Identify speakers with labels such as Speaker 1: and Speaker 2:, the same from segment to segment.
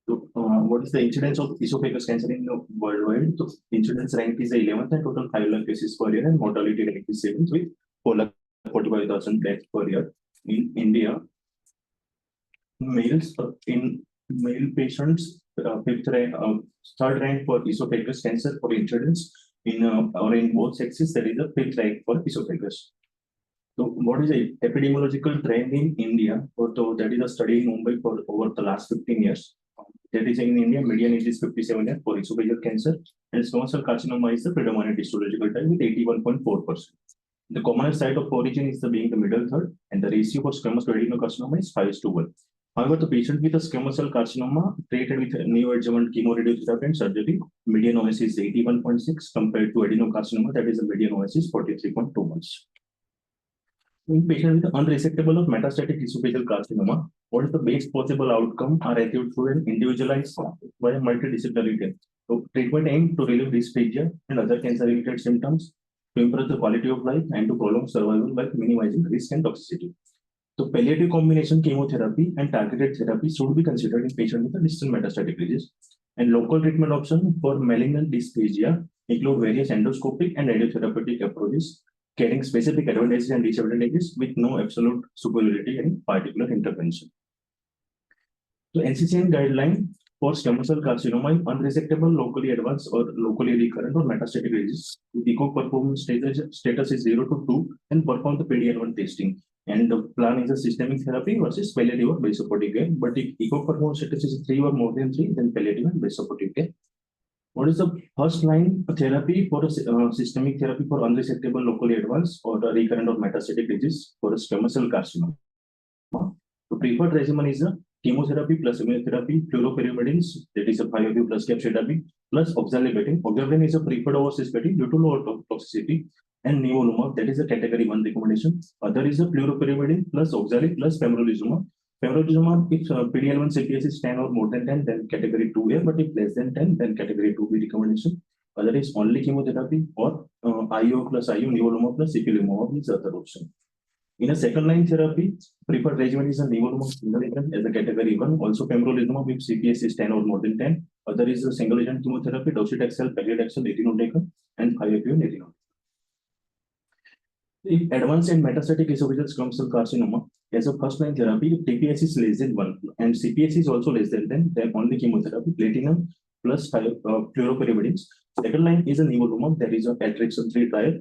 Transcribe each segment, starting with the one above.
Speaker 1: So, what is the incidence of esophagus cancer in the worldwide? So, incidence rank is the 11th and total 5 lakh cases per year, and mortality rank is 7th with 4,45,000 deaths per year. In India, in male patients, third rank for esophagus cancer for incidence or in both sexes, there is a fifth rank for esophagus. So, what is the epidemiological trend in India? So, that is a study in Mumbai for over the last 15 years. That is in India, median age is 57 years for esophageal cancer, and squamous cell carcinoma is the predominant histological type with 81.4%. The commonest site of origin is being the middle third, and the ratio for squamous to adenocarcinoma is 5:1. However, the patient with a squamous cell carcinoma treated with neoadjuvant chemoradiotherapy and surgery, median OS is 81.6 compared to adenocarcinoma, that is the median OS is 43.2 months. In patients with unresectable or metastatic esophageal carcinoma, what is the best possible outcome are achieved through an individualized by a multidisciplinary care. So, treatment aimed to relieve dysphagia and other cancer-related symptoms, to improve the quality of life and to prolong survival by minimizing risk and toxicity. So, palliative combination chemotherapy and targeted therapy should be considered in patients with a distant metastatic disease. And local treatment options for malignant dysphagia include various endoscopic and radiotherapeutic approaches, carrying specific advantages and disadvantages with no absolute superiority in particular intervention. So, NCCN guideline for squamous cell carcinoma in unresectable, locally advanced, or locally recurrent or metastatic disease, with ECOG performance status is 0 to 2, and perform the PD-L1 testing. And the plan is a systemic therapy versus palliative or base supportive care. But if ECOG performance status is 3 or more than 3, then palliative and base supportive care. What is the first line therapy for a systemic therapy for unresectable, locally advanced, or recurrent or metastatic disease for a squamous cell carcinoma? The preferred regimen is a chemotherapy plus immunotherapy, fluoropyrimidines, that is a 5-FU plus capecitabine, plus oxaliplatin. Oxaliplatin is a preferred over cisplatin due to lower toxicity, and nivolumab, that is a category 1 recommendation. Other is a fluoropyrimidine plus oxalic plus pembrolizumab. Pembrolizumab, if PD-L1 CPS is 10 or more than 10, then category 2A, but if less than 10, then category 2B recommendation. Other is only chemotherapy or IO plus IO, nivolumab plus ipilimumab is the other option. In a second line therapy, preferred regimen is a nivolumab single agent as a category 1. Also pembrolizumab if CPS is 10 or more than 10. Other is a single agent chemotherapy, docetaxel, paclitaxel, irinotecan, and 5-FU and irinotecan. If advanced and metastatic esophageal squamous cell carcinoma, as a first line therapy, if TPS is less than 1 and CPS is also less than 10, then only chemotherapy, platinum plus fluoropyrimidines. Second line is a nivolumab, there is a Patrickson 3 trial.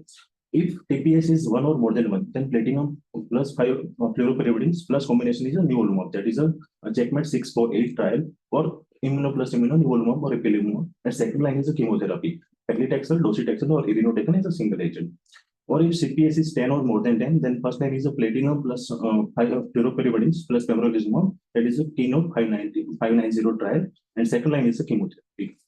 Speaker 1: If TPS is 1 or more than 1, then platinum plus fluoropyrimidines plus combination is a nivolumab, that is a checkmate 648 trial for immuno plus immuno, nivolumab or ipilimumab. And second line is a chemotherapy, paclitaxel, docetaxel or irinotecan is a single agent. Or if CPS is 10 or more than 10, then first line is a platinum plus fluoropyrimidines plus pembrolizumab, that is a Keynote 590 trial, and second line is a chemotherapy.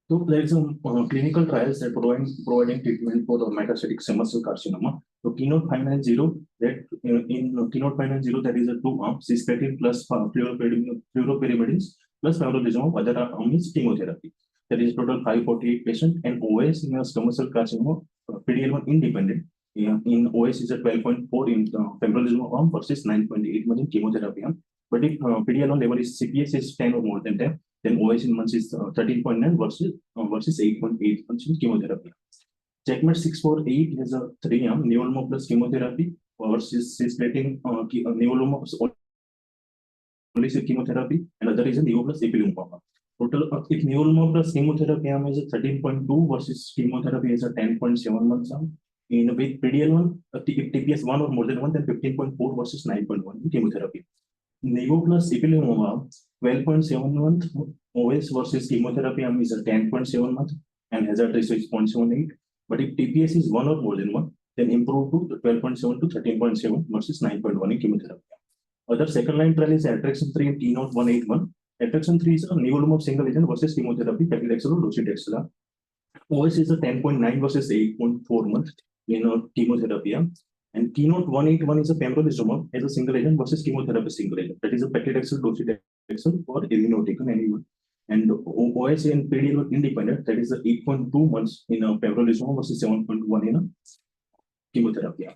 Speaker 1: So there is some clinical trials that providing treatment for the metastatic squamous cell carcinoma. So Keynote 590, that in Keynote 590 there is a 2-arm, cisplatin plus fluoropyrimidines plus pembrolizumab, other arm is chemotherapy. There is total 548 patients, and OS in a squamous cell carcinoma, PD-L1 independent. In OS is a 12.4 in pembrolizumab arm versus 9.8 months in chemotherapy arm. But if PD-L1 level is CPS is 10 or more than 10, then OS in months is 13.9 versus 8.8 months in chemotherapy. Checkmate 648 has a 3-arm, nivolumab plus chemotherapy versus cisplatin, nivolumab only chemotherapy, and other is a nivo plus ipilimumab. Total, if nivolumab plus chemotherapy arm is a 13.2 versus chemotherapy is a 10.7 months arm. In with PD-L1, if TPS 1 or more than 1, then 15.4 versus 9.1 in chemotherapy. Nivo plus ipilimumab, 12.7 month OS versus chemotherapy arm is a 10.7 month and hazard ratio is 0.78. But if TPS is 1 or more than 1, then improve to 12.7 to 13.7 versus 9.1 in chemotherapy. Other second line trial is Attraction 3 in Keynote 181. Attraction 3 is a nivolumab single agent versus chemotherapy, paclitaxel or docetaxel. OS is a 10.9 versus 8.4 months in chemotherapy. And Keynote 181 is a pembrolizumab as a single agent versus chemotherapy single agent. That is a paclitaxel, docetaxel or irinotecan anyone. And OS and PD-L1 independent, that is a 8.2 months in a pembrolizumab versus 7.1 in a chemotherapy.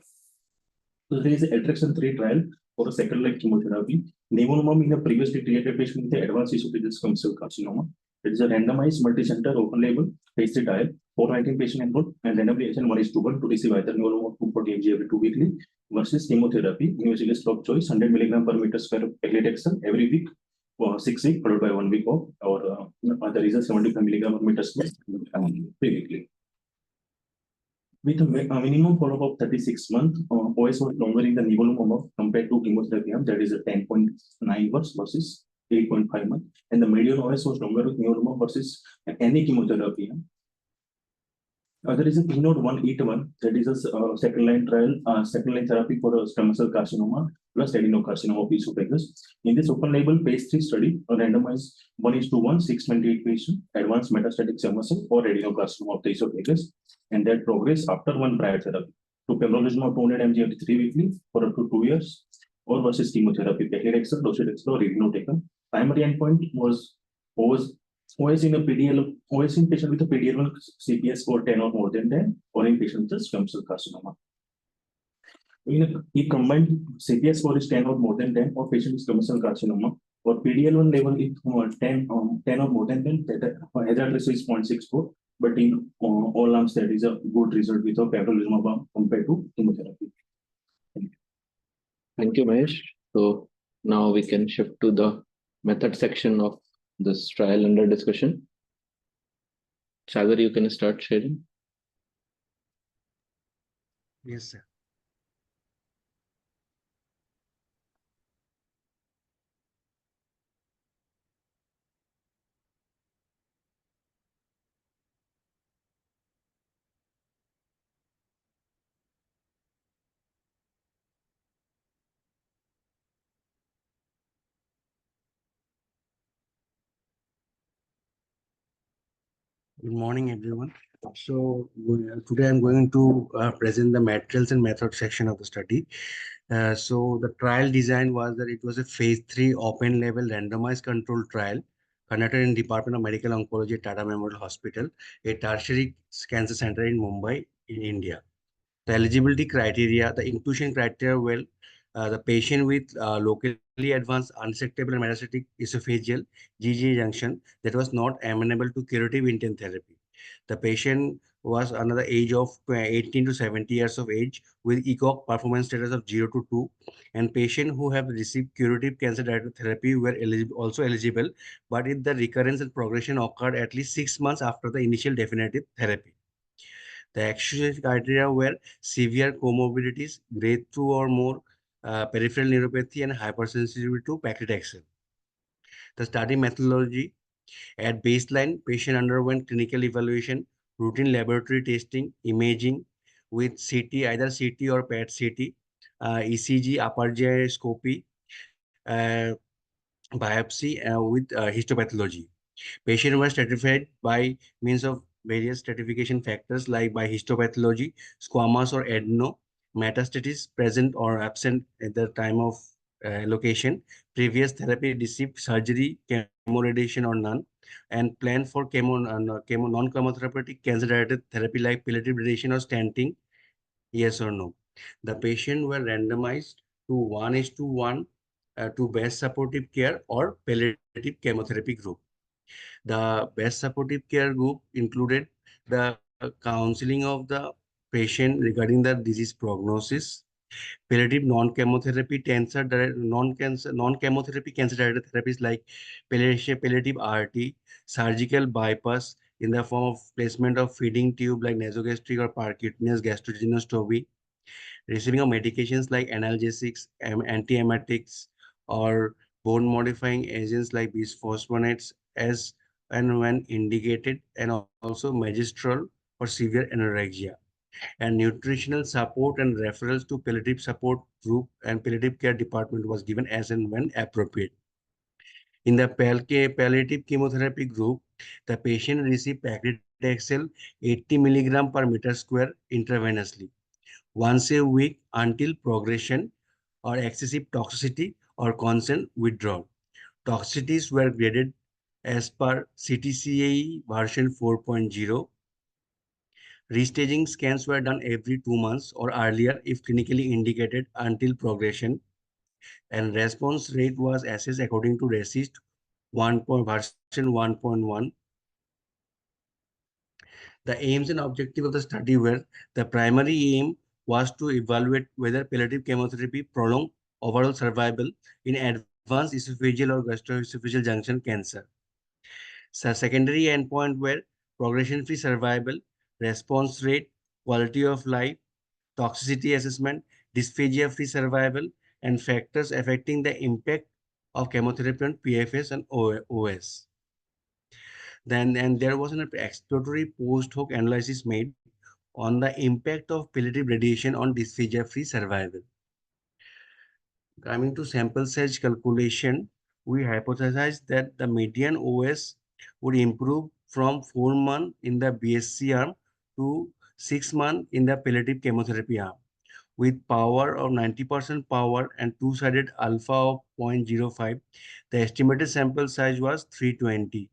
Speaker 1: So there is an attraction 3 trial for a second-line chemotherapy. Nivolumab in a previously treated patient with advanced esophageal squamous cell carcinoma. It is a randomized multi-center open-label phase 3 trial. 419 patients enrolled and randomization 1:1 to receive either nivolumab 240 mg every 2 weekly versus chemotherapy. Investigator's top choice 100 milligram per meter square paclitaxel every week for 6 weeks followed by 1 week off, or other is a 75 milligram per meter square 3 weekly. With a minimum follow-up of 36 months, OS was longer in the nivolumab compared to chemotherapy, that is a 10.9 months versus 8.5 months, and the median OS was longer with nivolumab versus any chemotherapy. There is a keynote 181, that is a second-line trial, second-line therapy for squamous cell carcinoma plus adenocarcinoma of esophagus. In this open-label phase 3 study, a randomized 1:1, 628 patients, advanced metastatic squamous cell or adenocarcinoma of the esophagus, and that progress after one prior therapy to pembrolizumab 200 mg every 3 weekly for up to 2 years, or versus chemotherapy, paclitaxel, docetaxel, or irinotecan. Primary endpoint was OS in a PDL, OS in patient with a PDL1 CPS score 10 or more than 10, or in patient with a squamous cell carcinoma. If combined CPS score is 10 or more than 10, or patient with squamous cell carcinoma, or PDL1 level is 10 or more than 10, hazard ratio is 0.64. But in all arms, that is a good result with a pembrolizumab compared to chemotherapy.
Speaker 2: Thank you, Mahesh. So now we can shift to the method section of this trial under discussion. Sagar, you can start sharing.
Speaker 3: Yes, sir. Good morning, everyone. So today I'm going to present the materials and method section of the study. So the trial design was that it was a phase 3 open label randomized controlled trial conducted in Department of Medical Oncology at Tata Memorial Hospital, a tertiary cancer center in Mumbai, in India. The eligibility criteria, the inclusion criteria were the patient with locally advanced unresectable and metastatic esophageal GEJ junction that was not amenable to curative intent therapy. The patient was under the age of 18 to 70 years of age with ECOG performance status of 0 to 2, and patient who have received curative cancer-directed therapy were also eligible, but if the recurrence and progression occurred at least 6 months after the initial definitive therapy. The exclusion criteria were severe comorbidities, grade 2 or more, peripheral neuropathy, and hypersensitivity to paclitaxel. The study methodology: at baseline, patient underwent clinical evaluation, routine laboratory testing, imaging with CT, either CT or PET-CT, ECG, upper GI scopy, biopsy with histopathology. Patient was stratified by means of various stratification factors like by histopathology, squamous or adeno, metastasis present or absent at the time of location, previous therapy received surgery, chemoradiation or none, and plan for non-chemotherapeutic cancer-directed therapy like palliative radiation or stenting, yes or no. The patient were randomized to 1:1 to best supportive care or palliative chemotherapy group. The best supportive care group included the counseling of the patient regarding the disease prognosis, palliative non-chemotherapy non-chemotherapy cancer-directed therapies like palliative RT, surgical bypass in the form of placement of feeding tube like nasogastric or percutaneous gastrogenectomy, receiving of medications like analgesics, antiemetics, or bone modifying agents like bisphosphonates as and when indicated, and also magistral for severe anorexia, and nutritional support and referrals to palliative support group and palliative care department was given as and when appropriate. In the palliative chemotherapy group, the patient received paclitaxel 80 milligram per meter square intravenously once a week until progression or excessive toxicity or consent withdrawal. Toxicities were graded as per CTCAE version 4.0. Restaging scans were done every 2 months or earlier if clinically indicated until progression. And response rate was assessed according to RECIST version 1.1. The aims and objective of the study were: the primary aim was to evaluate whether palliative chemotherapy prolonged overall survival in advanced esophageal or gastroesophageal junction cancer. So secondary endpoint were progression-free survival, response rate, quality of life, toxicity assessment, dysphagia-free survival, and factors affecting the impact of chemotherapy on PFS and OS. Then, and there was an exploratory post-hoc analysis made on the impact of palliative radiation on dysphagia-free survival. Coming to sample size calculation, we hypothesized that the median OS would improve from 4 months in the BSC arm to 6 months in the palliative chemotherapy arm. With power of 90% power and two-sided alpha of 0.05, the estimated sample size was 320,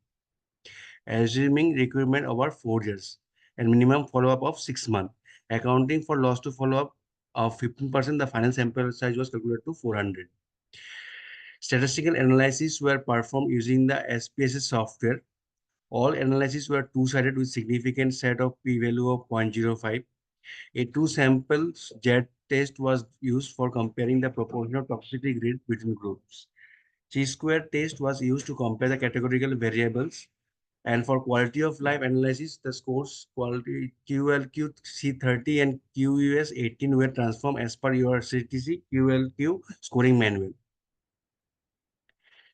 Speaker 3: assuming requirement over 4 years and minimum follow-up of 6 months. Accounting for loss to follow-up of 15%, the final sample size was calculated to 400. Statistical analyses were performed using the SPSS software. All analyses were two-sided with significant set of p-value of 0.05. A two-sample jet test was used for comparing the proportion of toxicity grade between groups. Chi-square test was used to compare the categorical variables. And for quality of life analysis, the scores quality QLQ C30 and QUS 18 were transformed as per your RCT QLQ scoring manual.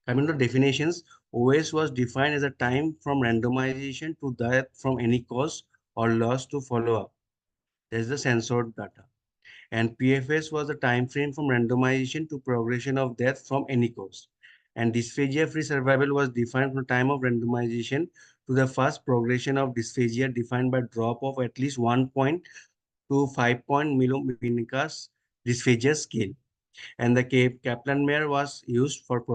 Speaker 3: Coming to definitions, OS was defined as a time from randomization to death from any cause or loss to follow-up. That is the censored data. And PFS was the time frame from randomization to progression of death from any cause. And dysphagia-free survival was defined from time of randomization to the first progression of dysphagia defined by drop of at least 1 point to 5 point Minicas dysphagia scale. And the Kaplan-Meier was used for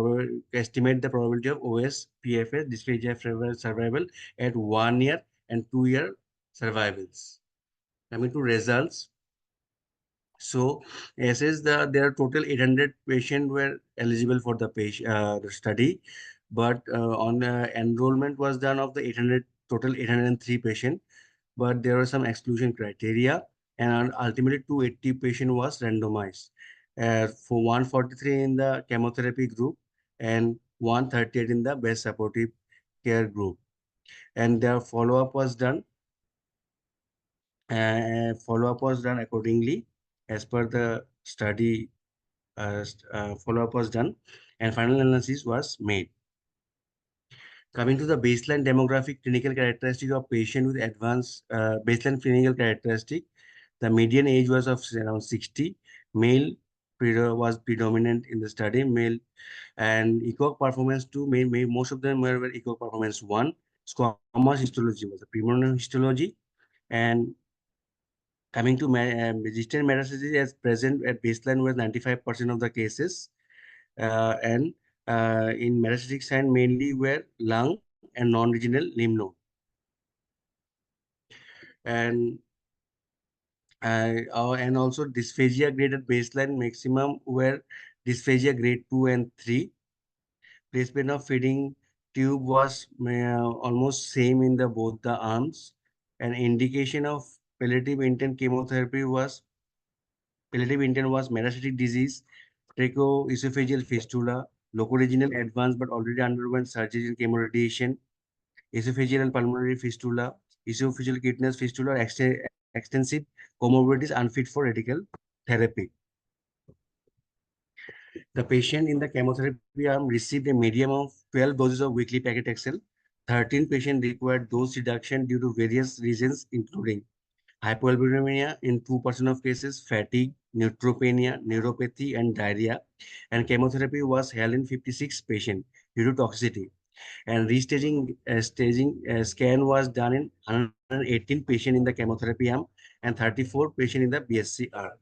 Speaker 3: estimate the probability of OS, PFS, dysphagia survival at 1 year and 2 year survivals. Coming to results. So, there are total 800 patients were eligible for the study, but on enrollment was done of the 800 total 803 patients, but there were some exclusion criteria, and ultimately 280 patient was randomized for 143 in the chemotherapy group and 138 in the best supportive care group, and their follow-up was done. Follow-up was done accordingly as per the study. Follow-up was done, and final analysis was made. Coming to the baseline demographic clinical characteristic of patient with advanced baseline clinical characteristic, the median age was of around 60. Male was predominant in the study, male, and ECOG performance 2, most of them were ECOG performance 1. Squamous histology was a predominant histology, and coming to resistant metastasis as present at baseline was 95% of the cases, and in metastatic sign mainly were lung and non-regional lymph node. And and also dysphagia grade at baseline maximum were dysphagia grade 2 and 3. Placement of feeding tube was almost same in the both the arms, and indication of palliative intent chemotherapy was metastatic disease, tracheoesophageal fistula, locoregional advanced but already underwent surgery and chemoradiation, esophageal and pulmonary fistula, esophageal kidneys fistula, or extensive comorbidities unfit for radical therapy. The patient in the chemotherapy arm received a medium of 12 doses of weekly paclitaxel. 13 patients required dose reduction due to various reasons, including hypoalbuminemia in 2% of cases, fatigue, neutropenia, neuropathy, and diarrhea. And chemotherapy was held in 56 patients due to toxicity. And restaging scan was done in 118 patients in the chemotherapy arm and 34 patients in the BSC arm.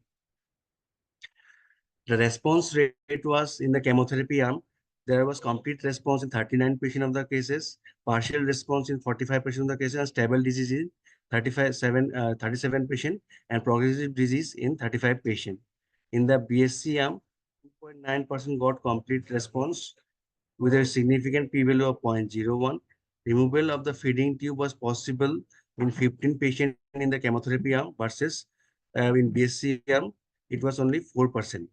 Speaker 3: The response rate was in the chemotherapy arm. There was complete response in 39% of the cases, partial response in 45% of the cases, and stable disease in 37 patient and progressive disease in 35 patient. In the BSC arm, 2.9% got complete response with a significant p-value of 0.01. Removal of the feeding tube was possible in 15 patients in the chemotherapy arm versus in BSC arm, it was only 4%.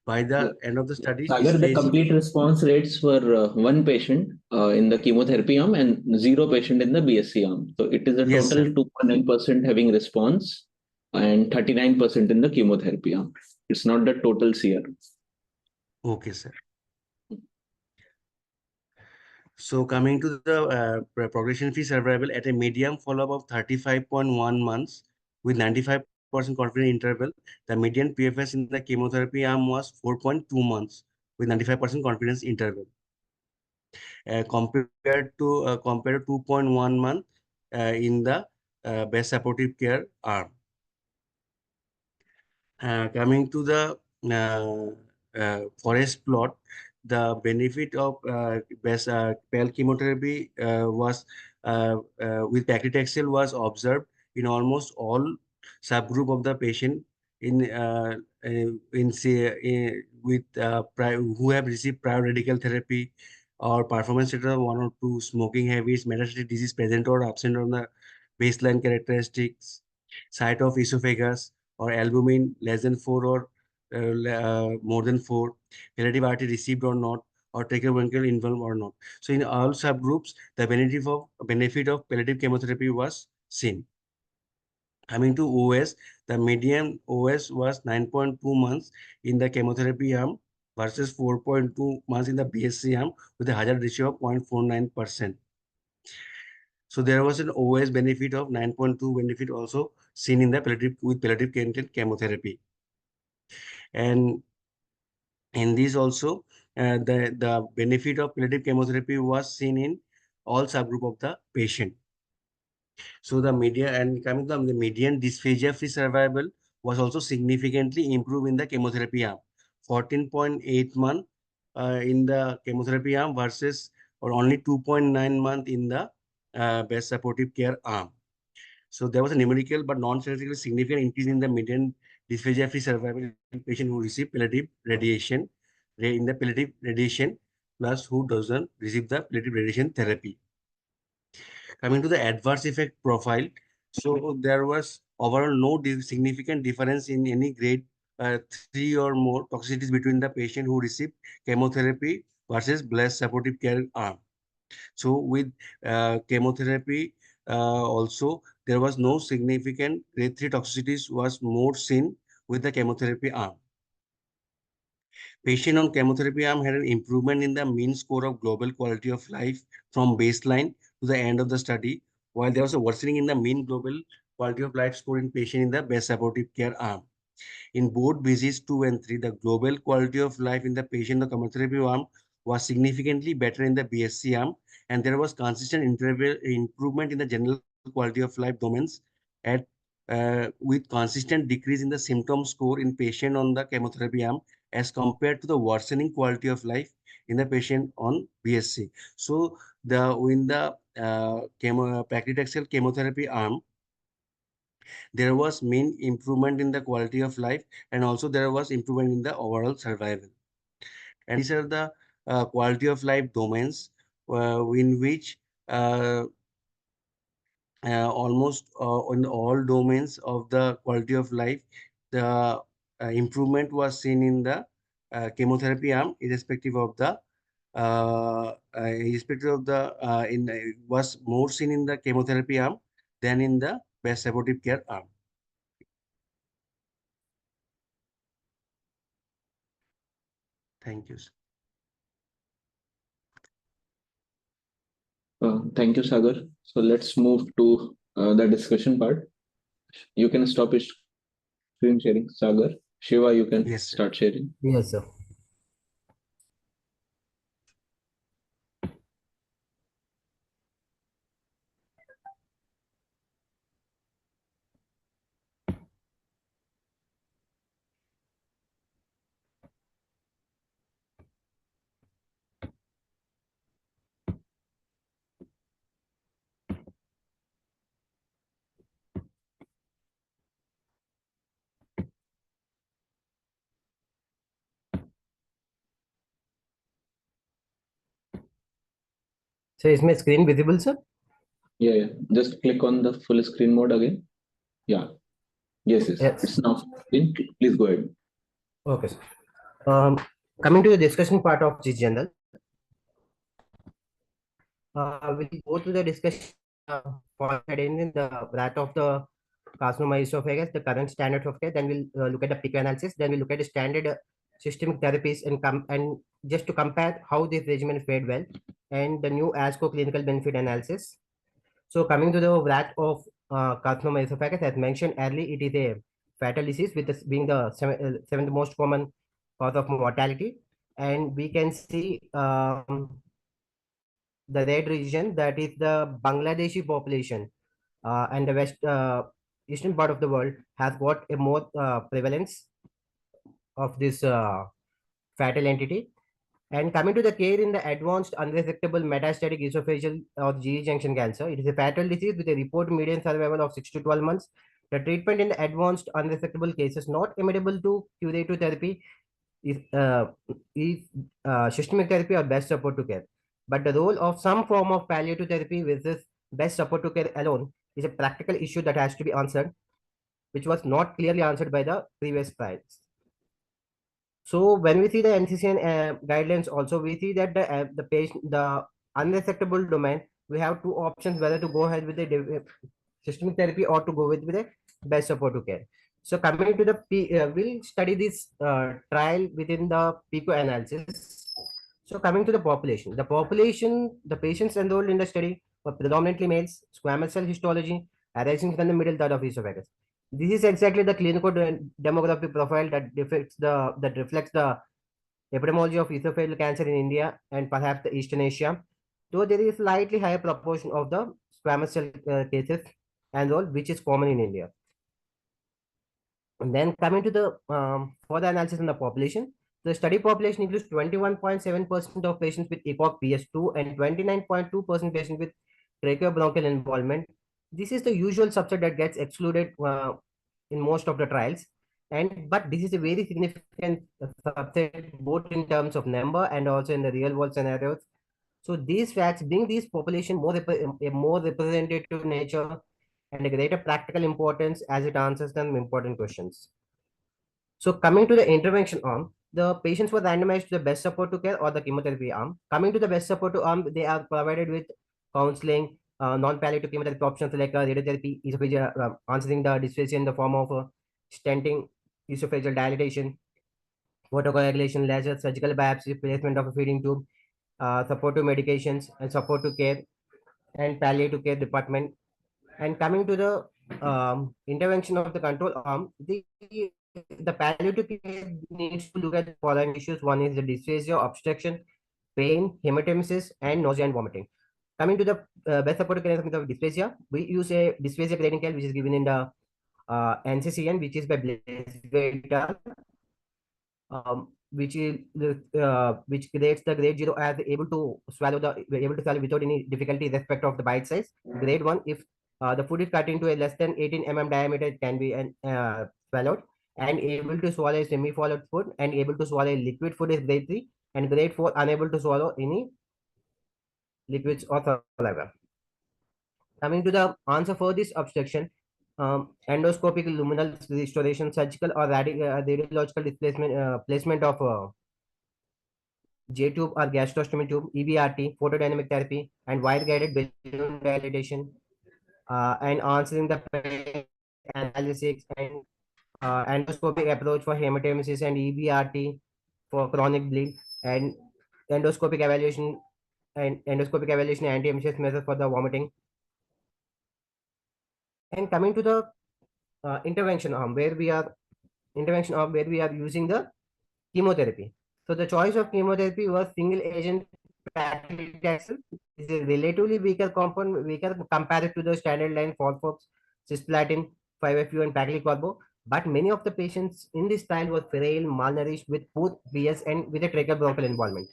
Speaker 3: By the end of the study,
Speaker 2: Sagar, the complete response rates were one patient in the chemotherapy arm and zero patient in the BSC arm. So it is a
Speaker 3: Yes,
Speaker 2: total
Speaker 3: sir.
Speaker 2: 2.9% having response and 39% in the chemotherapy arm. It's not the total CR.
Speaker 3: Okay, sir. So coming to the progression-free survival at a median follow-up of 35.1 months with 95% confidence interval, the median PFS in the chemotherapy arm was 4.2 months with 95% confidence interval. Compared to 2.1 month in the best supportive care arm. Coming to the forest plot, the benefit of best Pall chemotherapy was with paclitaxel was observed in almost all subgroup of the patient who have received prior radical therapy or performance status of 1 or 2, smoking habits, metastatic disease present or absent on the baseline characteristics, site of esophagus, or albumin less than 4 or more than 4, palliative RT received or not, or tracheobronchial involved or not. So in all subgroups, the benefit of palliative chemotherapy was seen. Coming to OS, the median OS was 9.2 months in the chemotherapy arm versus 4.2 months in the BSC arm with a hazard ratio of 0.49%. So there was an OS benefit of 9.2 benefit also seen in the palliative chemotherapy. And in this also, the benefit of palliative chemotherapy was seen in all subgroup of the patient. So the median dysphagia-free survival was also significantly improved in the chemotherapy arm, 14.8 month in the chemotherapy arm versus or only 2.9 month in the best supportive care arm. So there was a numerical but non-statistically significant increase in the median dysphagia-free survival in patient who received palliative radiation in the palliative radiation plus who doesn't receive the palliative radiation therapy. Coming to the adverse effect profile, so there was overall no significant difference in any grade 3 or more toxicities between the patient who received chemotherapy versus blessed supportive care arm. So with chemotherapy also, there was no significant grade 3 toxicities was more seen with the chemotherapy arm. Patient on chemotherapy arm had an improvement in the mean score of global quality of life from baseline to the end of the study, while there was a worsening in the mean global quality of life score in patient in the best supportive care arm. In both BSC 2 and 3, the global quality of life in the patient on chemotherapy arm was significantly better in the BSC arm, and there was consistent improvement in the general quality of life domains at with consistent decrease in the symptom score in patient on the chemotherapy arm as compared to the worsening quality of life in the patient on BSC. So in the paclitaxel chemotherapy arm, there was main improvement in the quality of life, and also there was improvement in the overall survival. And these are the quality of life domains in which almost in all domains of the quality of life, the improvement was seen in the chemotherapy arm, irrespective of the was more seen in the chemotherapy arm than in the best supportive care arm. Thank you, sir.
Speaker 2: Thank you, Sagar. So let's move to the discussion part. You can stop your screen sharing, Sagar. Shiva, you can
Speaker 3: Yes, sir.
Speaker 2: start sharing.
Speaker 4: Yes, sir. So is my screen visible, sir?
Speaker 2: Yeah. Just click on the full screen mode again. Yeah. Yes.
Speaker 4: Yes.
Speaker 2: It's now full screen. Please go ahead.
Speaker 4: Okay, sir. Coming to the discussion part of this general, we'll go to the discussion for in the that of the carcinoma esophagus, the current standard of care. Then we'll look at the PK analysis. Then we'll look at the standard systemic therapies and just to compare how this regimen fared well and the new ASCO clinical benefit analysis. So coming to the VAT of carcinoma esophagus, as mentioned earlier, it is a fatal disease with this being the seventh most common cause of mortality. And we can see the red region, that is the Bangladeshi population and the eastern part of the world has got a more prevalence of this fatal entity. And coming to the care in the advanced unresectable metastatic esophageal or GE junction cancer, it is a fatal disease with a reported median survival of 6 to 12 months. The treatment in the advanced unresectable cases not amenable to curative therapy is, uh, is systemic therapy or best support to care. But the role of some form of palliative therapy versus best support to care alone is a practical issue that has to be answered, which was not clearly answered by the previous trials. So when we see the NCCN guidelines, also we see that the unresectable domain, we have two options whether to go ahead with the systemic therapy or to go with the best support care. So coming to the we'll study this trial within the PICO analysis. So coming to the population, the patients enrolled in the study were predominantly males, squamous cell histology arising from the middle third of esophagus. This is exactly the clinical demographic profile that reflects the epidemiology of esophageal cancer in India and perhaps the Eastern Asia. Though there is slightly higher proportion of the squamous cell cases enrolled, which is common in India. And then coming to the further analysis on the population, the study population includes 21.7% of patients with ECOG PS2 and 29.2% patients with tracheobronchial involvement. This is the usual subset that gets excluded in most of the trials. But this is a very significant subset both in terms of number and also in the real world scenarios. So these facts bring these population a more representative nature and a greater practical importance as it answers them important questions. So coming to the intervention arm, the patients were randomized to the best support to care or the chemotherapy arm. Coming to the best support to arm, they are provided with counseling, non-palliative chemotherapy options like radiotherapy, esophageal, answering the dysphagia in the form of stenting, esophageal dilatation, photocoagulation, laser, surgical biopsy, placement of a feeding tube, supportive medications, and supportive care, and palliative care department. And coming to the intervention of the control arm, the palliative care needs to look at the following issues. One is the dysphagia, obstruction, pain, hematemesis, and nausea and vomiting. Coming to the best supportive care of dysphagia, we use a dysphagia grading scale which is given in the NCCN, which is by Vanita, which grades the grade 0 as able to swallow without any difficulty respect of the bite size. Grade 1, if the food is cut into a less than 18 mm diameter, it can be swallowed, and able to swallow a semi-swallowed food and able to swallow a liquid food is grade 3, and grade 4 unable to swallow any liquids or saliva. Coming to the answer for this obstruction, endoscopic luminal restoration, surgical or radiological displacement, placement of J tube or gastrostomy tube, EBRT, photodynamic therapy, and wire-guided balloon dilatation, and answering the analysis and endoscopic approach for hematemesis and EBRT for chronic bleed, and endoscopic evaluation and anti-emesis measures for the vomiting. And coming to the intervention arm where we are using the chemotherapy. So the choice of chemotherapy was single agent paclitaxel. This is a relatively weaker compound, weaker compared to the standard line Folfox, cisplatin, 5-FU, and paclitaxel. But many of the patients in this trial were frail, malnourished, with poor PS and with a tracheobronchial involvement.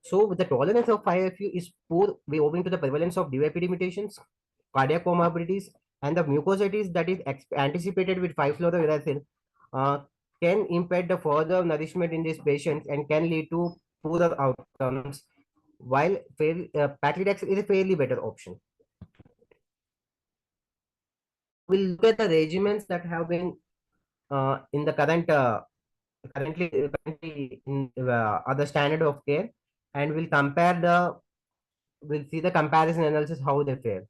Speaker 4: So the tolerance of 5-FU is poor, owing to the prevalence of DYPD mutations, cardiac comorbidities, and the mucositis that is anticipated with 5-fluorouracil can impede the further nourishment in these patients and can lead to poorer outcomes. while paclitaxel is a fairly better option. We'll look at the regimens that have been in the currently in are the standard of care, and we'll see the comparison analysis how they fare.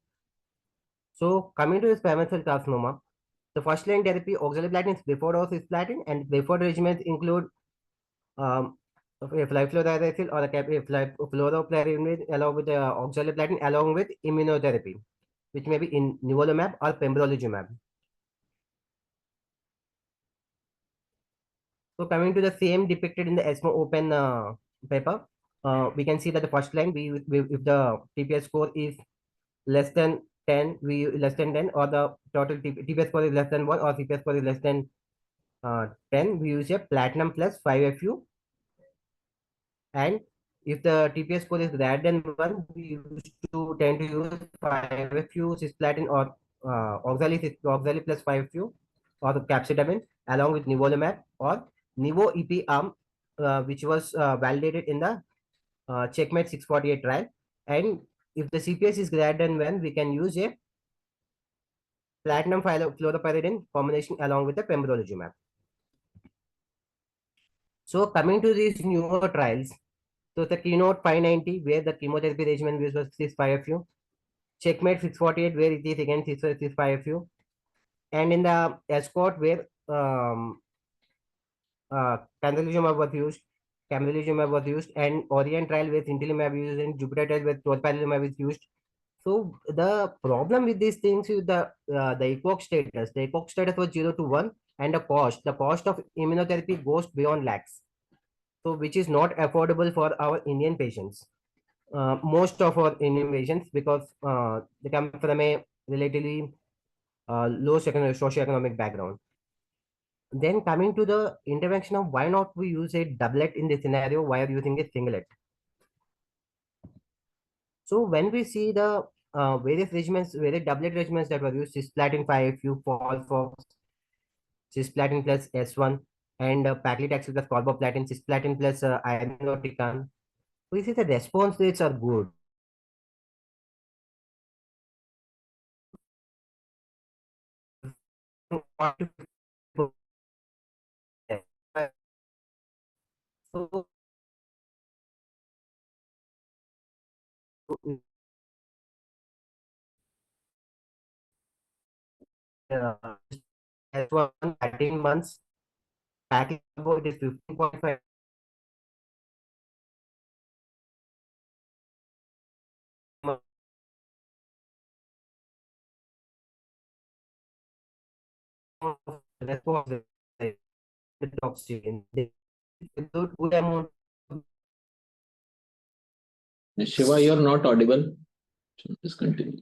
Speaker 4: So coming to this squamous cell carcinoma, the first line therapy oxaliplatin is preferred or cisplatin, and preferred regimens include fluorouracil or fluoropyrimidine along with the oxaliplatin along with immunotherapy, which may be in nivolumab or pembrolizumab. So coming to the same depicted in the ESMO open paper, we can see that the first line, if the TPS score is less than 10, less than 10, or the total TPS score is less than 1, or CPS score is less than 10, we use a platinum plus 5FU. And if the TPS score is greater than 1, we tend to use 5FU cisplatin or oxali plus 5FU or the capecitabine along with nivolumab or nivo EP arm, which was validated in the checkmate 648 trial. And if the CPS is greater than 1, we can use a platinum fluoropyrimidine combination along with the pembrolizumab. So coming to these newer trials, so the keynote 590, where the chemotherapy regimen was cis-5FU, checkmate 648, where it is again cis-5FU, and in the escort, where camrelizumab was used, and Orient trial where sintilimab was used, and Jupiter trial where toripalimab is used. So the problem with these things is the epoch status. The epoch status was 0 to 1, and the cost of immunotherapy goes beyond lakhs. So which is not affordable for our Indian patients. Most of our Indian patients, because they come from a relatively low socioeconomic background. Then coming to the intervention of why not we use a doublet in this scenario, why are using a singlet? So when we see the various doublet regimens that were used, cisplatin 5FU, Pall, cisplatin plus S1, and paclitaxel plus carboplatin, cisplatin plus irinotecan, we see the response rates are good. So S1 13 months, paclitaxel it is 15.5. Response the oxygen. They good amount.
Speaker 2: Shiva, you're not audible. So just continue.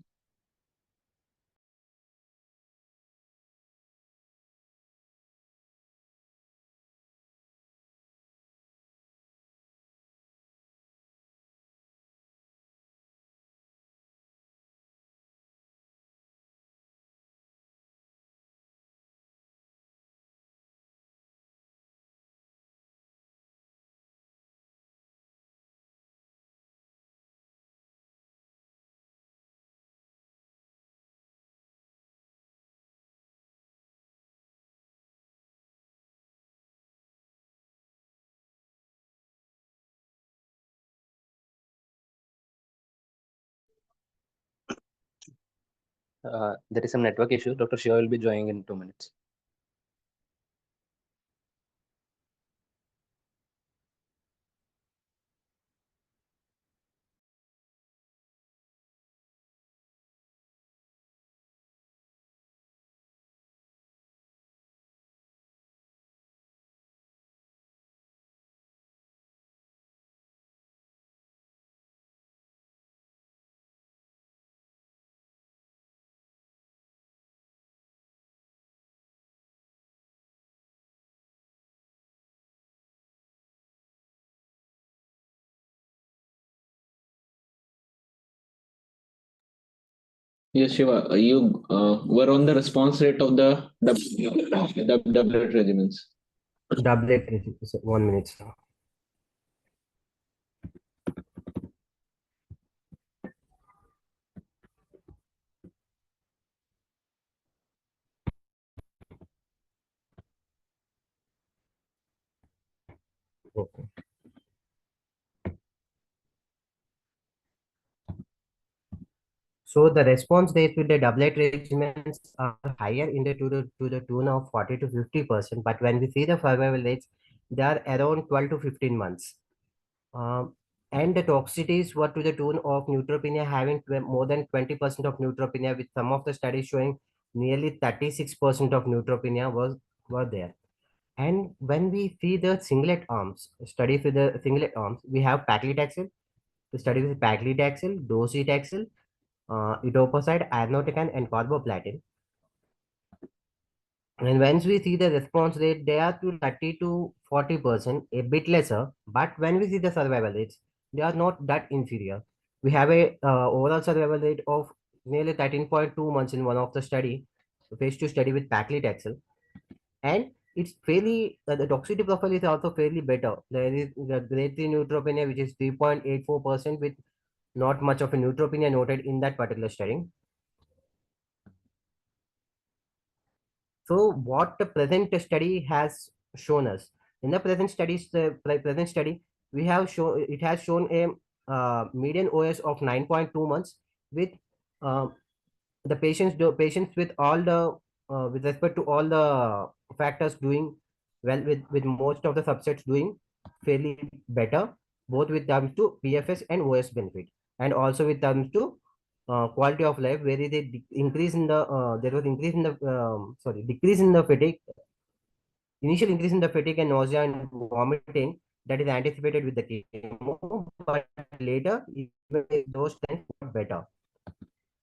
Speaker 5: There is some network issue. Dr. Shiva will be joining in 2 minutes.
Speaker 2: Yes, Shiva, you were on the response rate of the doublet regimens.
Speaker 4: Doublet 1 minute. So the response rates with the doublet regimens are higher in the to the tune of 40 to 50%. But when we see the survival rates, they are around 12 to 15 months. And the toxicities were to the tune of neutropenia having more than 20% of neutropenia, with some of the studies showing nearly 36% of neutropenia were there. And when we see the singlet arms, study for the singlet arms, we have paclitaxel, the study with paclitaxel, docetaxel, etoposide, irinotecan, and carboplatin. And once we see the response rate, they are to 30 to 40%, a bit lesser. But when we see the survival rates, they are not that inferior. We have a overall survival rate of nearly 13.2 months in one of the study, phase 2 study with paclitaxel. And it's fairly, the toxicity profile is also fairly better. There is the grade 3 neutropenia, which is 3.84%, with not much of a neutropenia noted in that particular study. So what the present study has shown us, in the present studies, the present study, we have shown, it has shown a median OS of 9.2 months, with uh, the patients with all the with respect to all the factors doing well, with most of the subsets doing fairly better, both with terms to PFS and OS benefit, and also with terms to quality of life, where is a increase in the there was increase in the decrease in the fatigue, initial increase in the fatigue and nausea and vomiting that is anticipated with the chemo, but later even those trends got better.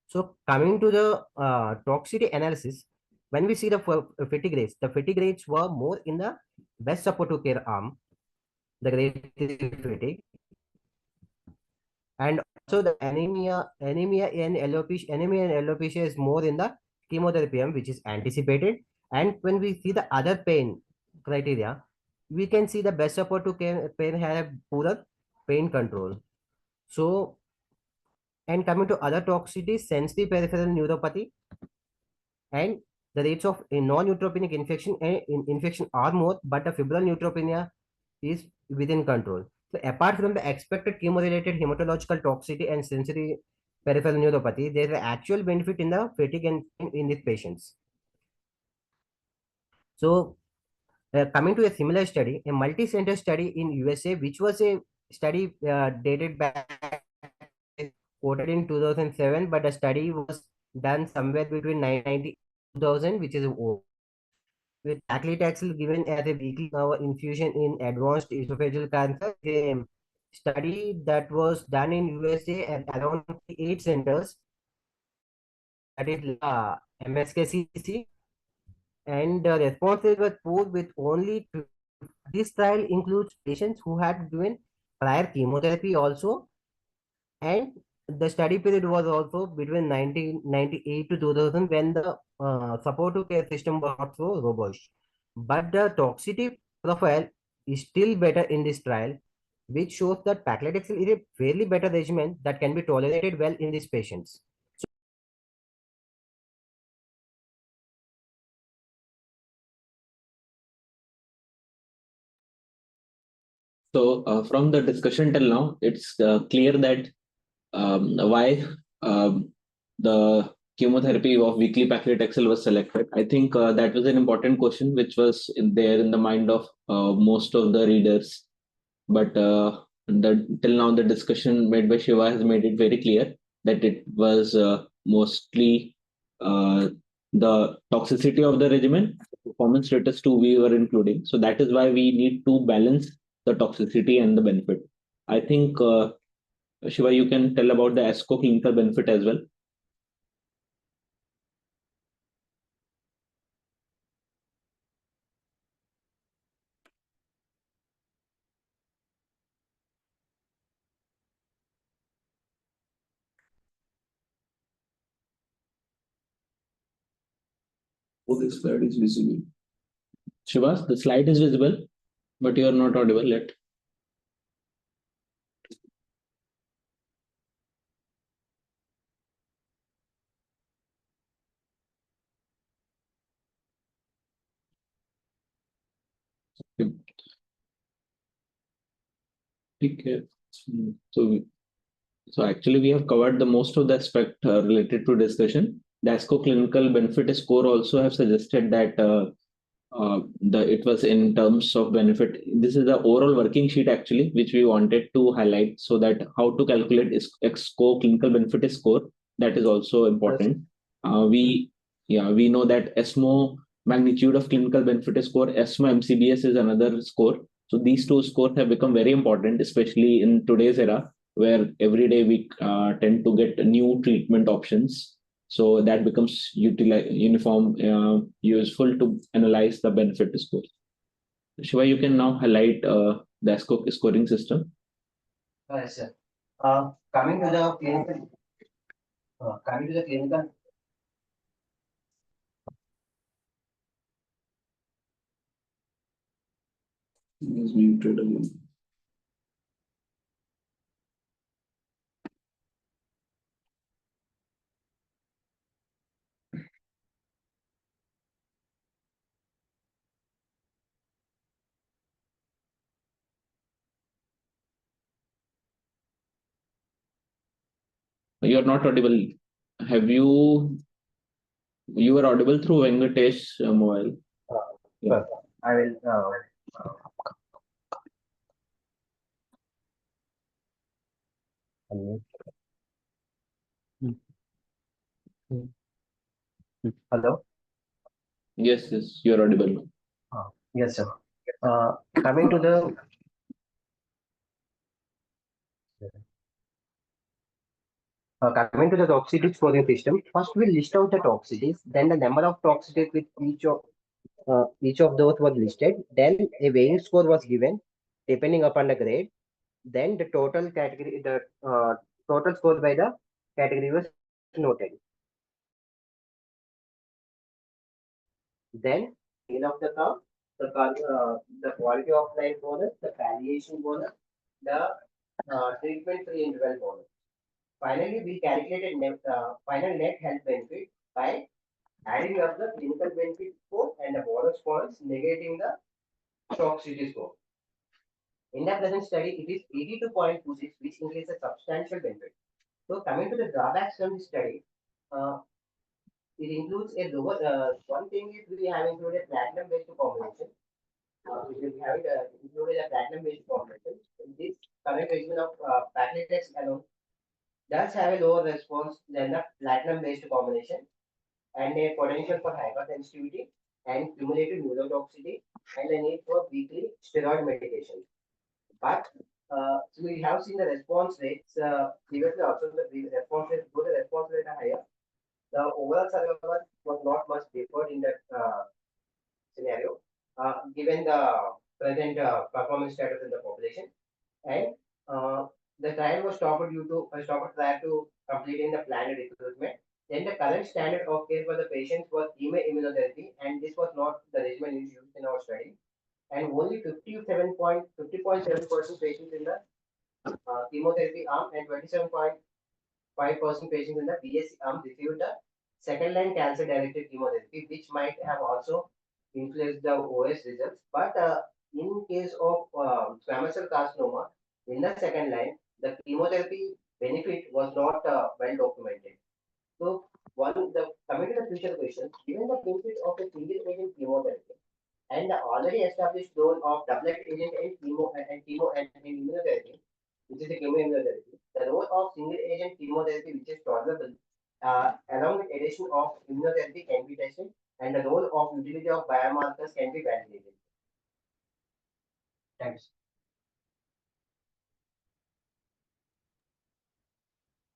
Speaker 4: So coming to the toxicity analysis, when we see the fatigue rates, the fatigue rates were more in the best supportive care arm, the grade 3 fatigue, and also the anemia and alopecia is more in the chemotherapy arm, which is anticipated. And when we see the other pain criteria, we can see the best supportive care pain had a poorer pain control. So, and coming to other toxicities, sensitive peripheral neuropathy and the rates of a non-neutropenic infection and infection are more, but the febrile neutropenia is within control. So apart from the expected chemo-related hematological toxicity and sensory peripheral neuropathy, there is an actual benefit in the fatigue and in these patients. So coming to a similar study, a multi-center study in USA, which was a study dated back quoted in 2007, but the study was done somewhere between 1990 and 2000, which is old, with paclitaxel given as a weekly infusion in advanced esophageal cancer. A study that was done in USA at around 8 centers, that is MSKCC, and the responses were poor with only two. This trial includes patients who had given prior chemotherapy also, and the study period was also between 1998 to 2000, when the supportive care system was not so robust. But the toxicity profile is still better in this trial, which shows that paclitaxel is a fairly better regimen that can be tolerated well in these patients.
Speaker 2: So from the discussion till now, it's clear that why the chemotherapy of weekly paclitaxel was selected. I think that was an important question which was there in the mind of most of the readers. But till now, the discussion made by Shiva has made it very clear that it was mostly the toxicity of the regimen, performance status too we were including. So that is why we need to balance the toxicity and the benefit. I think Shiva, you can tell about the ASCO clinical benefit as well.
Speaker 1: Oh, this slide is visible.
Speaker 2: Shiva, the slide is visible, but you are not audible yet. ठीक है. So So actually, we have covered the most of the aspect related to discussion. The ASCO clinical benefit score also have suggested that it was in terms of benefit. This is the overall working sheet actually, which we wanted to highlight, so that how to calculate ESCO clinical benefit score. That is also important. We know that ESMO magnitude of clinical benefit score, ESMO MCBS is another score. So these two scores have become very important, especially in today's era, where every day we tend to get new treatment options. So that becomes uniform, useful to analyze the benefit score. Shiva, you can now highlight the ASCO scoring system.
Speaker 4: Yes, sir. Coming to the clinical,
Speaker 2: Is muted again. You are not audible. Have you were audible through Venkatesh mobile? Yeah.
Speaker 4: I will. Hello.
Speaker 2: Yes, you are audible.
Speaker 4: Yes, sir. Coming to the toxicity scoring system, first we'll list out the toxicities, then the number of toxicities with each of those was listed, then a weighing score was given depending upon the grade, then the total category, the total score by the category was noted. Then in of the count, the quality of life bonus, the palliation bonus, the treatment-free interval bonus. Finally, we calculated final net health benefit by adding up the clinical benefit score and the bonus points, negating the toxicity score. In the present study, it is 82.26, which indicates a substantial benefit. So, coming to the drawbacks from this study, it includes a lower. One thing is we have included platinum-based combination. We have included a platinum-based combination. This current regimen of paclitaxel alone does have a lower response than the platinum-based combination, and a potential for hypersensitivity and cumulative neurotoxicity, and a need for weekly steroid medication. But we have seen the response rates previously also the response rate, though the response rate are higher, the overall survival was not much different in that scenario, given the present performance status in the population. And the trial was stopped due to stopped prior to completing the planned recruitment. Then the current standard of care for the patients was immunotherapy, and this was not the regimen used in our study. And only 50.7% patients in the chemotherapy arm and 27.5% patients in the BSC arm received the second-line cancer-directed chemotherapy, which might have also influenced the OS results. But in case of squamous cell carcinoma, in the second line, the chemotherapy benefit was not well documented. So, coming to the future question, given the benefit of a single agent chemotherapy and the already established role of doublet agent and chemo and immunotherapy, which is the chemoimmunotherapy, the role of single agent chemotherapy, which is tolerable, along with addition of immunotherapy can be tested, and the role of utility of biomarkers can be validated. Thanks.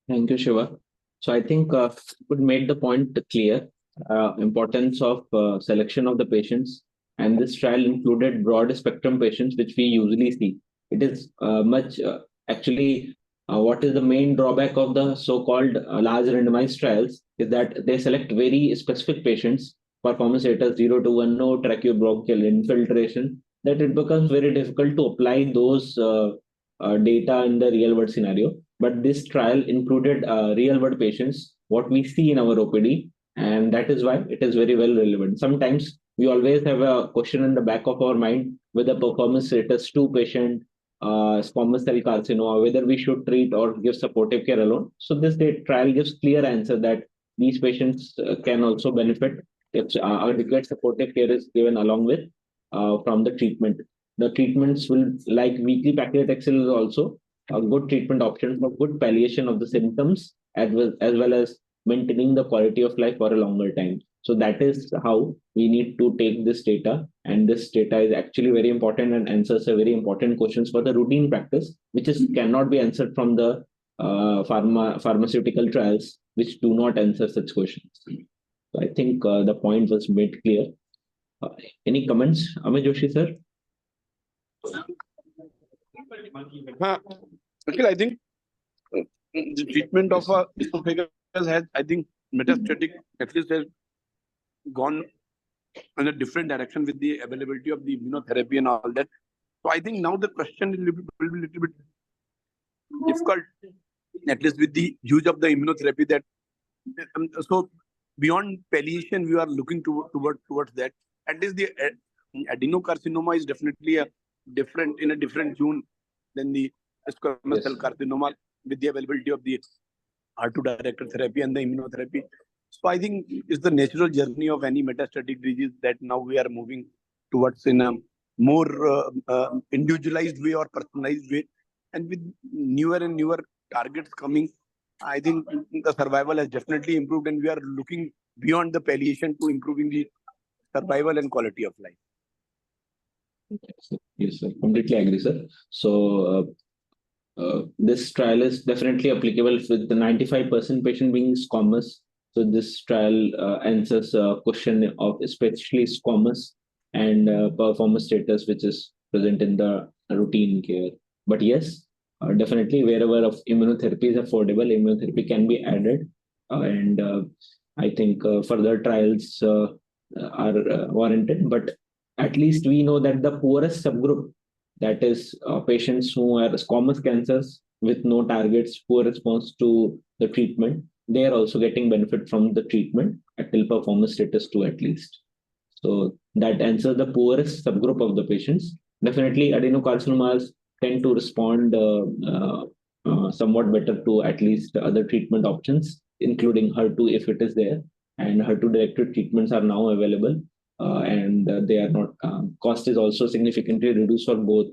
Speaker 2: Thank you, Shiva. So I think could make the point clear. Importance of selection of the patients, and this trial included broad spectrum patients, which we usually see. It is much actually what is the main drawback of the so-called large randomized trials is that they select very specific patients, performance status 0 to 1, no tracheobronchial infiltration, that it becomes very difficult to apply those data in the real world scenario. But this trial included real world patients, what we see in our OPD, and that is why it is very well relevant. Sometimes we always have a question in the back of our mind whether performance status 2 patient squamous cell carcinoma, whether we should treat or give supportive care alone. So this trial gives clear answer that these patients can also benefit if adequate supportive care is given along with from the treatment. The treatments will, like weekly paclitaxel, is also a good treatment option for good palliation of the symptoms as well as maintaining the quality of life for a longer time. So that is how we need to take this data, and this data is actually very important and answers a very important questions for the routine practice, which is cannot be answered from the pharmaceutical trials, which do not answer such questions. So I think the point was made clear. Any comments, Amit Joshi sir?
Speaker 6: Actually, I think the treatment of esophagus has, I think, metastatic at least has gone in a different direction with the availability of the immunotherapy and all that. So I think now the question will be a little bit difficult, at least with the use of the immunotherapy. That so beyond palliation, we are looking towards that. At least the adenocarcinoma is definitely a different zone than the squamous cell carcinoma, with the availability of the R2-directed therapy and the immunotherapy. So I think it's the natural journey of any metastatic disease that now we are moving towards in a more individualized way or personalized way. And with newer and newer targets coming, I think the survival has definitely improved, and we are looking beyond the palliation to improving the survival and quality of life.
Speaker 2: Yes, sir. Completely agree, sir. So this trial is definitely applicable with the 95% patient being squamous. So this trial answers a question of especially squamous and performance status, which is present in the routine care. But yes, definitely wherever of immunotherapy is affordable, immunotherapy can be added. And I think further trials are warranted. But at least we know that the poorest subgroup, that is patients who are squamous cancers with no targets, poor response to the treatment, they are also getting benefit from the treatment at till performance status 2 at least. So that answers the poorest subgroup of the patients. Definitely adenocarcinomas tend to respond somewhat better to at least other treatment options, including HER2 if it is there. And HER2-directed treatments are now available. And they are not, cost is also significantly reduced for both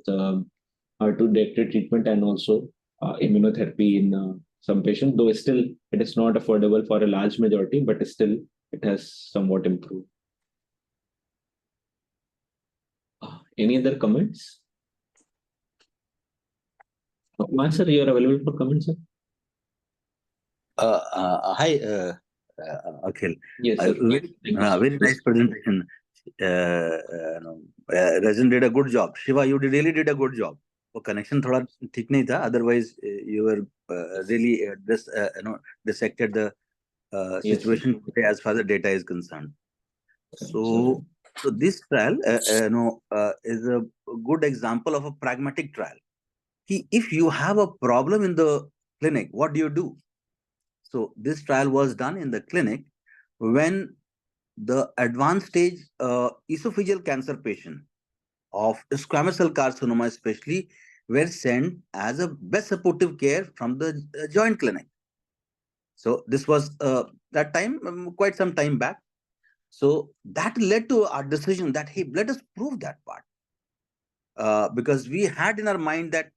Speaker 2: HER2-directed treatment and also immunotherapy in some patients, though still it is not affordable for a large majority, but still it has somewhat improved. Any other comments? Sir, you are available for comments, sir?
Speaker 7: Hi, Akhil.
Speaker 2: Yes, sir.
Speaker 7: Very nice presentation. Rajan did a good job. Shiva, you really did a good job. वो connection थोड़ा ठीक नहीं था. Otherwise, you were really dissected the situation today as far as the data is concerned. So this trial, is a good example of a pragmatic trial. If you have a problem in the clinic, what do? So this trial was done in the clinic when the advanced stage esophageal cancer patient of squamous cell carcinoma especially were sent as a best supportive care from the joint clinic. So this was that time, quite some time back. So that led to our decision that, hey, let us prove that part. Because we had in our mind that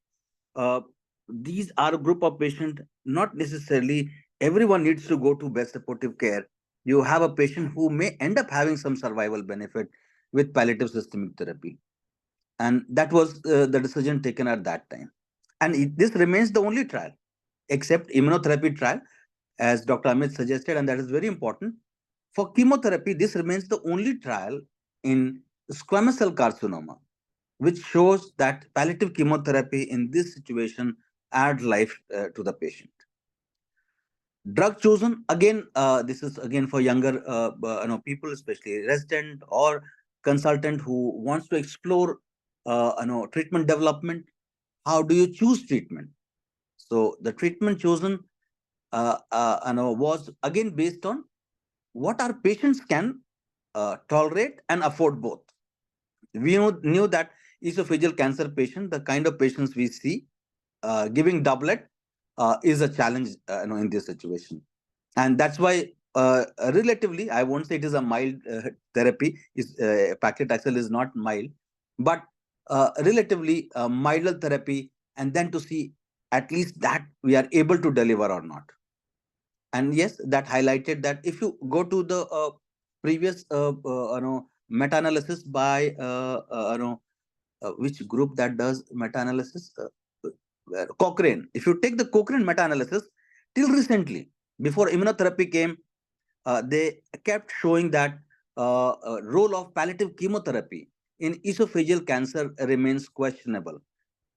Speaker 7: these are a group of patients, not necessarily everyone needs to go to best supportive care. You have a patient who may end up having some survival benefit with palliative systemic therapy. And that was the decision taken at that time. And this remains the only trial, except immunotherapy trial, as Dr. Amit suggested, and that is very important. For chemotherapy, this remains the only trial in squamous cell carcinoma, which shows that palliative chemotherapy in this situation adds life to the patient. Drug chosen, again, this is again for younger people, especially resident or consultant who wants to explore treatment development. How do you choose treatment? So the treatment chosen was again based on what our patients can tolerate and afford both. We knew that esophageal cancer patient, the kind of patients we see, giving doublet is a challenge in this situation. And that's why relatively, I won't say it is a mild therapy. Paclitaxel is not mild, but relatively milder therapy, and then to see at least that we are able to deliver or not. And yes, that highlighted that if you go to the previous meta-analysis by which group that does meta-analysis, Cochrane. If you take the Cochrane meta-analysis, till recently, before immunotherapy came, they kept showing that role of palliative chemotherapy in esophageal cancer remains questionable.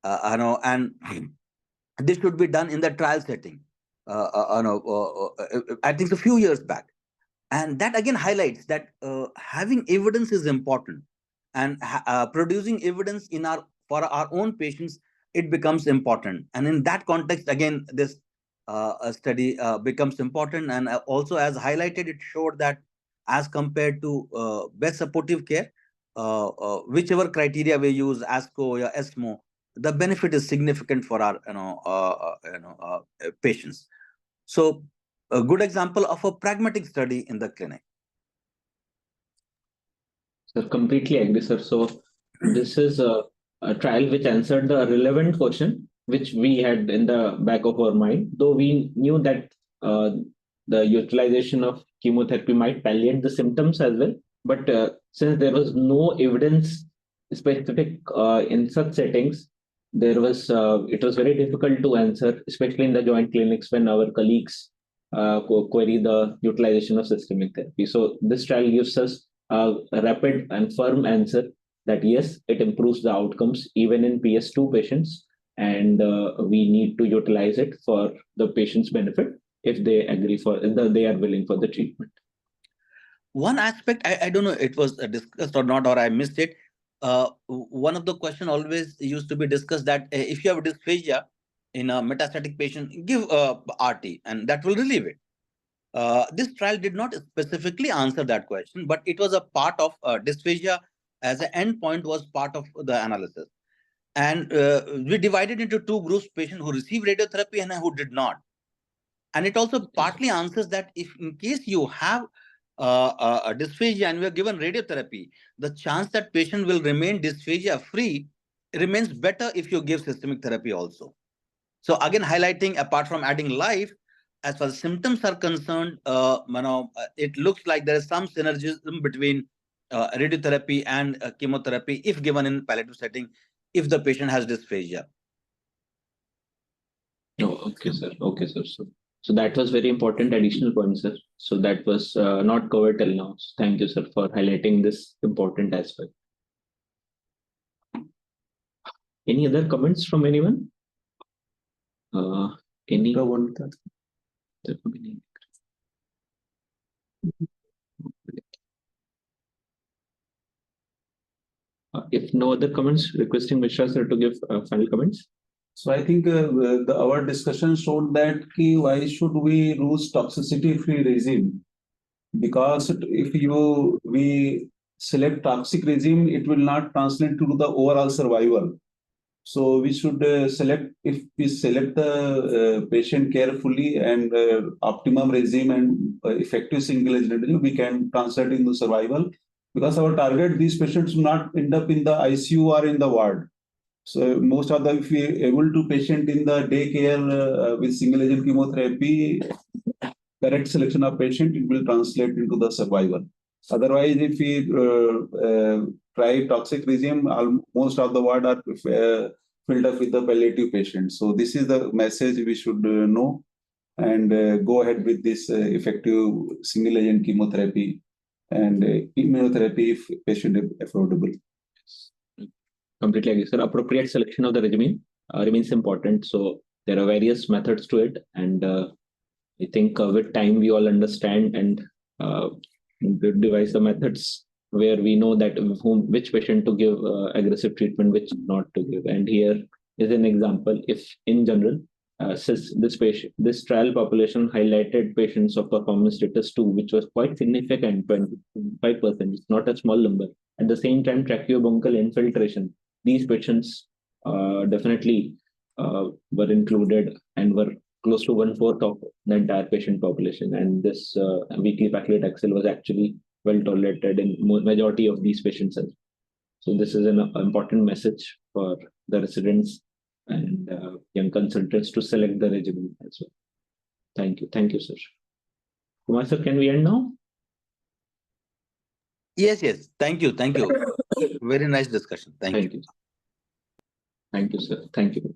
Speaker 7: And this should be done in the trial setting. I think a few years back. And that again highlights that having evidence is important, and producing evidence for our own patients, it becomes important. And in that context, again, this study becomes important. And also, as highlighted, it showed that as compared to best supportive care, whichever criteria we use, ASCO or ESMO, the benefit is significant for our patients. So a good example of a pragmatic study in the clinic.
Speaker 2: Sir, completely agree, sir. So this is a trial which answered the relevant question which we had in the back of our mind, though we knew that the utilization of chemotherapy might palliate the symptoms as well. But since there was no evidence specific in such settings, it was very difficult to answer, especially in the joint clinics when our colleagues query the utilization of systemic therapy. So this trial gives us a rapid and firm answer that yes, it improves the outcomes even in PS2 patients, and we need to utilize it for the patient's benefit if they agree if they are willing for the treatment.
Speaker 7: One aspect, I don't know it was discussed or not, or I missed it. One of the question always used to be discussed that if you have dysphagia in a metastatic patient, give RT and that will relieve it. This trial did not specifically answer that question, but it was a part of dysphagia as an endpoint was part of the analysis. And we divided into two groups, patients who received radiotherapy and who did not. And it also partly answers that if in case you have a dysphagia and we are given radiotherapy, the chance that patient will remain dysphagia free remains better if you give systemic therapy also. So again, highlighting apart from adding life, as far as symptoms are concerned, it looks like there is some synergism between radiotherapy and chemotherapy if given in palliative setting, if the patient has dysphagia.
Speaker 2: Oh, okay, sir. Okay, sir. So that was very important additional point, sir. So that was not covered till now. So thank you, sir, for highlighting this important aspect. Any other comments from anyone? Any? If no other comments, requesting Mishra sir to give final comments.
Speaker 8: So I think our discussion showed that why should we use toxicity-free regime? Because if we select toxic regime, it will not translate to the overall survival. So we should if we select the patient carefully and optimum regime and effective single agent regime, we can translate into survival. Because our target, these patients do not end up in the ICU or in the ward. So most of the, if we able to patient in the daycare with single agent chemotherapy, correct selection of patient, it will translate into the survival. Otherwise, if we try toxic regime, most of the ward are filled up with the palliative patients. So this is the message we should know and go ahead with this effective single agent chemotherapy and immunotherapy if patient is affordable.
Speaker 2: Completely agree, sir. Appropriate selection of the regimen remains important. So there are various methods to it, and I think with time we all understand and devise the methods where we know that which patient to give aggressive treatment, which not to give. And here is an example. If in general, this trial population highlighted patients of performance status 2, which was quite significant, 25%. It's not a small number. At the same time, tracheobronchial infiltration these patients definitely were included and were close to 1/4 of the entire patient population. And this weekly paclitaxel was actually well tolerated in majority of these patients. So this is an important message for the residents and young consultants to select the regimen as well. Thank you. Thank you, sir. Kumar sir, can we end now?
Speaker 7: Yes, yes. Thank you. Thank you. Very nice discussion. Thank you.
Speaker 2: Thank you, sir. Thank you.